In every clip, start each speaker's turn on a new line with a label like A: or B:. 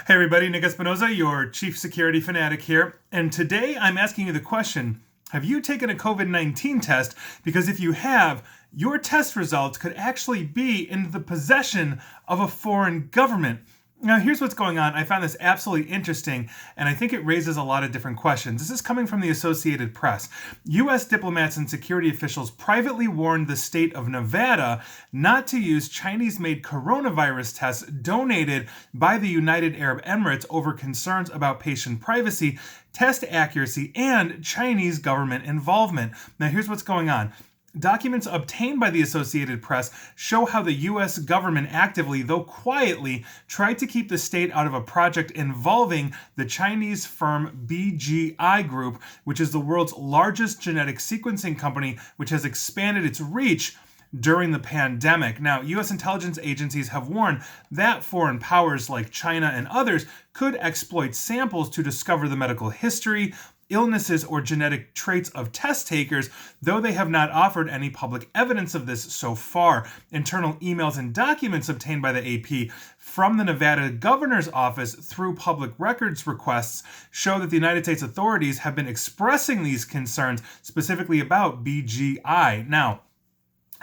A: Hey everybody, Nick Espinoza, your chief security fanatic here. And today I'm asking you the question, have you taken a COVID-19 test? Because if you have, your test results could actually be in the possession of a foreign government. Now, here's what's going on. I found this absolutely interesting, and I think it raises a lot of different questions. This is coming from the Associated Press. U.S. diplomats and security officials privately warned the state of Nevada not to use Chinese-made coronavirus tests donated by the United Arab Emirates over concerns about patient privacy, test accuracy, and Chinese government involvement. Now, here's what's going on. Documents obtained by the Associated Press show how the U.S. government actively, though quietly, tried to keep the state out of a project involving the Chinese firm BGI Group, which is the world's largest genetic sequencing company, which has expanded its reach during the pandemic. Now, U.S. intelligence agencies have warned that foreign powers like China and others could exploit samples to discover the medical history, illnesses, or genetic traits of test takers, though they have not offered any public evidence of this so far. Internal emails and documents obtained by the AP from the Nevada governor's office through public records requests show that the United States authorities have been expressing these concerns specifically about BGI. Now,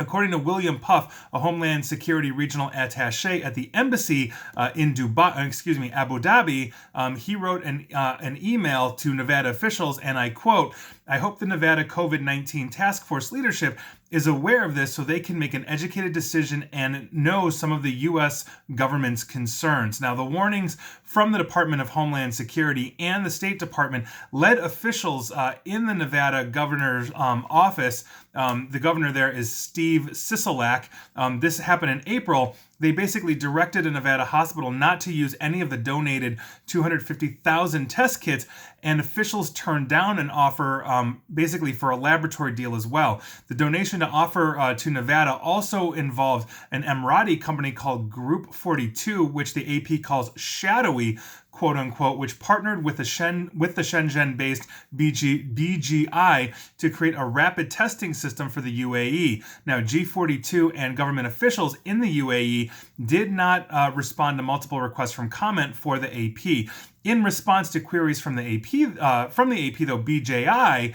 A: according to William Puff, a Homeland Security Regional Attaché at the embassy in Abu Dhabi, he wrote an email to Nevada officials, and I quote, "I hope the Nevada COVID-19 task force leadership is aware of this so they can make an educated decision and know some of the U.S. government's concerns." Now, the warnings from the Department of Homeland Security and the State Department led officials in the Nevada governor's office. The governor there is Steve Sisolak. This happened in April. They basically directed a Nevada hospital not to use any of the donated 250,000 test kits, and officials turned down an offer basically for a laboratory deal as well. The donation to offer to Nevada also involved an Emirati company called Group 42, which the AP calls shadowy, quote unquote, which partnered with the Shenzhen-based BGI to create a rapid testing system for the UAE. Now, G42 and government officials in the UAE did not respond to multiple requests from comment for the AP. In response to queries from the AP, though, BGI,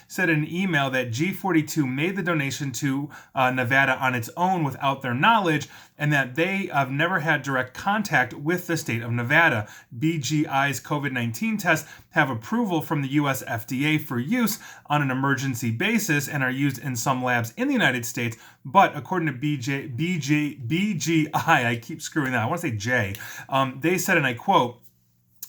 A: said in an email that G42 made the donation to Nevada on its own without their knowledge, and that they have never had direct contact with the state of Nevada. BGI's COVID-19 tests have approval from the U.S. FDA for use on an emergency basis and are used in some labs in the United States. But according to BGI, I keep screwing that, I want to say J, they said, and I quote,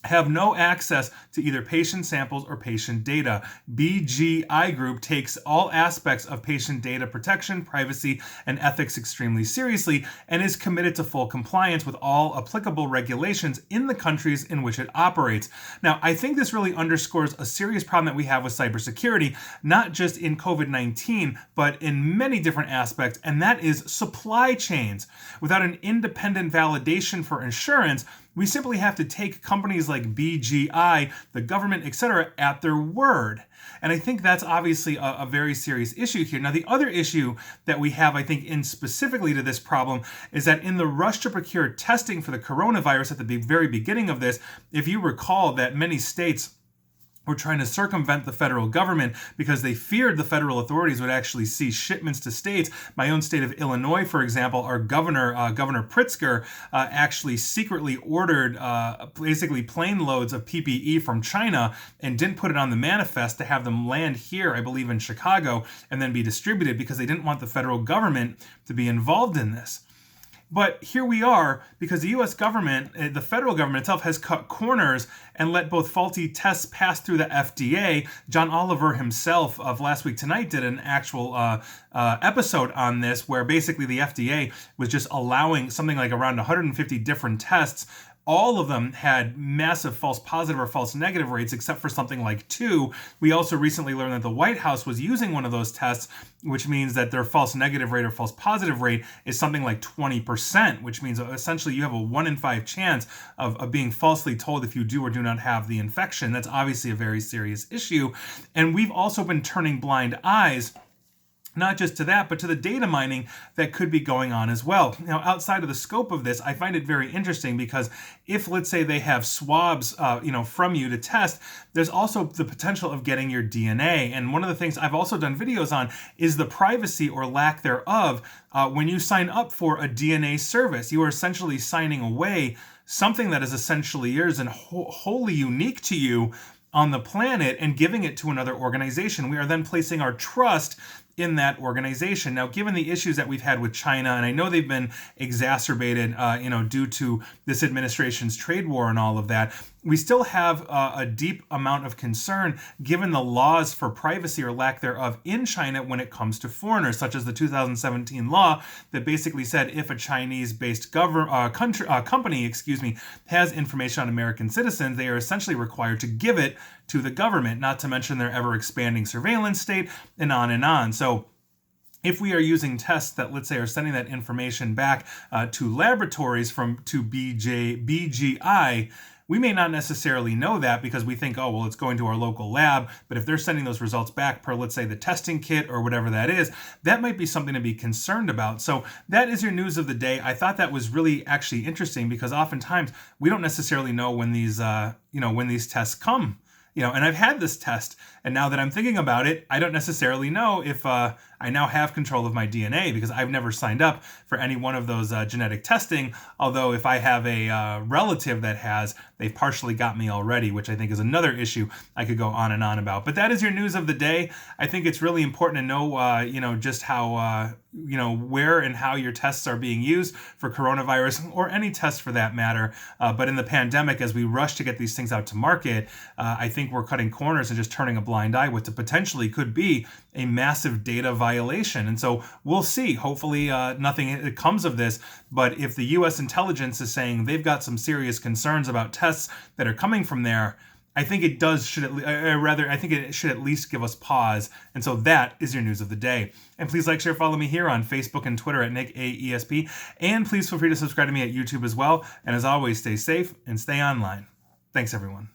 A: "have no access to either patient samples or patient data. BGI Group takes all aspects of patient data protection, privacy, and ethics extremely seriously and is committed to full compliance with all applicable regulations in the countries in which it operates." Now, I think this really underscores a serious problem that we have with cybersecurity, not just in COVID-19, but in many different aspects, and that is supply chains. Without an independent validation for insurance, we simply have to take companies like BGI, the government, etc., at their word. And I think that's obviously a very serious issue here. Now, the other issue that we have, I think, in specifically to this problem, is that in the rush to procure testing for the coronavirus at the very beginning of this, if you recall that many states were trying to circumvent the federal government because they feared the federal authorities would actually cease shipments to states. My own state of Illinois, for example, our governor, Governor Pritzker, actually secretly ordered basically plane loads of PPE from China and didn't put it on the manifest to have them land here, I believe in Chicago, and then be distributed because they didn't want the federal government to be involved in this. But here we are because the U.S. government, the federal government itself, has cut corners and let both faulty tests pass through the FDA. John Oliver himself of Last Week Tonight did an actual episode on this where basically the FDA was just allowing something like around 150 different tests. All of them had massive false positive or false negative rates, except for something like 2. We also recently learned that the White House was using one of those tests, which means that their false negative rate or false positive rate is something like 20%, which means essentially you have a 1 in 5 chance of being falsely told if you do or do not have the infection. That's obviously a very serious issue. And we've also been turning blind eyes Not just to that, but to the data mining that could be going on as well. Now, outside of the scope of this, I find it very interesting because if, let's say, they have swabs, from you to test, there's also the potential of getting your DNA. And one of the things I've also done videos on is the privacy or lack thereof. When you sign up for a DNA service, you are essentially signing away something that is essentially yours and wholly unique to you on the planet and giving it to another organization. We are then placing our trust in that organization. Now, given the issues that we've had with China, and I know they've been exacerbated, due to this administration's trade war and all of that, we still have a deep amount of concern given the laws for privacy or lack thereof in China when it comes to foreigners, such as the 2017 law that basically said if a Chinese-based company, has information on American citizens, they are essentially required to give it to the government, not to mention their ever-expanding surveillance state, and on and on. So if we are using tests that, let's say, are sending that information back to laboratories to BGI, we may not necessarily know that because we think, oh, well, it's going to our local lab. But if they're sending those results back per, let's say, the testing kit or whatever that is, that might be something to be concerned about. So that is your news of the day. I thought that was really actually interesting because oftentimes we don't necessarily know when these tests come. And I've had this test, and now that I'm thinking about it, I don't necessarily know if I now have control of my DNA because I've never signed up for any one of those genetic testing. Although if I have a relative that has, they've partially got me already, which I think is another issue I could go on and on about. But that is your news of the day. I think it's really important to know, just how, where and how your tests are being used for coronavirus or any test for that matter. But in the pandemic, as we rush to get these things out to market, I think we're cutting corners and just turning a blind eye what potentially could be a massive data violation. And so we'll see. Hopefully nothing comes of this. But if the U.S. intelligence is saying they've got some serious concerns about tests that are coming from there, I think it should at least give us pause. And so that is your news of the day. And please like, share, follow me here on Facebook and Twitter at NickAESP. And please feel free to subscribe to me at YouTube as well. And as always, stay safe and stay online. Thanks, everyone.